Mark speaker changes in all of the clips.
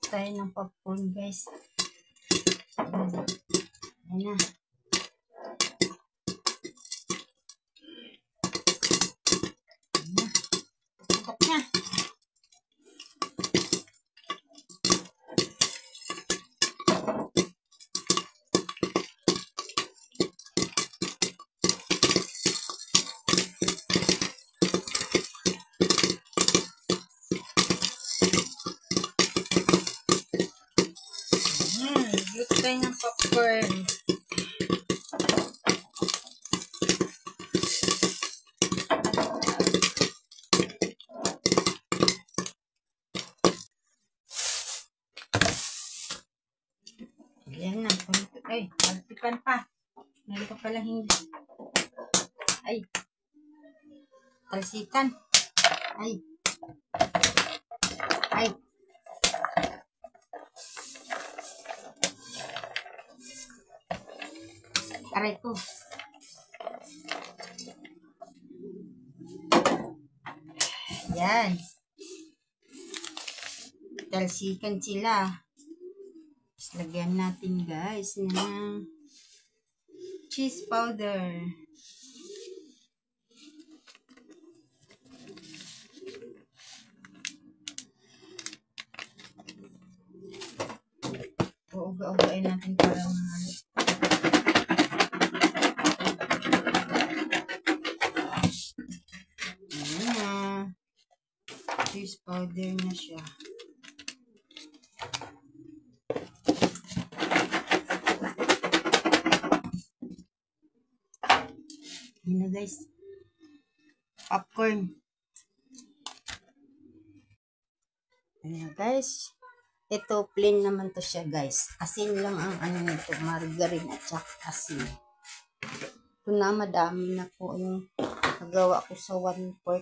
Speaker 1: tayo ng popcorn, guys. Ayan na. Tutok na. Luto tayo ng popcorn. Ayan na. Ay, palpikan pa. Meron pa pala hindi. Ay. Talsikan. Ay. Ay. Aray ko. Ayan. Talsikan sila. Tapos lagyan natin, guys, ng cheese powder. Uuga-ugain natin para mahalo. Ayan na. Cheese powder na siya. Ayan na, guys. Popcorn. Ayan, guys. Ito, plain naman to siya, guys. Asin lang ang ano nito, margarine at saka asin. Ito na, madami na po yung nagawa ko sa 1/4.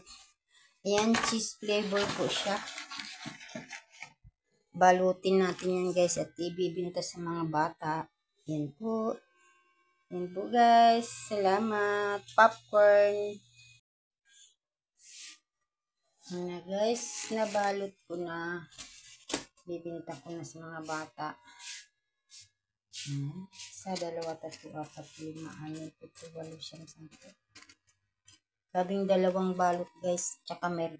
Speaker 1: Ayan, cheese flavor po siya. Balutin natin yan, guys, at ibibinta sa mga bata. Yan po. Yan po, guys. Salamat. Popcorn. Yan na, guys. Nabalot ko na. Bibinta ko na sa mga bata. Sa 2, 3, 4, 5, 6, 7, 8, 9, 10. Sabing 2 balot, guys. Tsaka meron.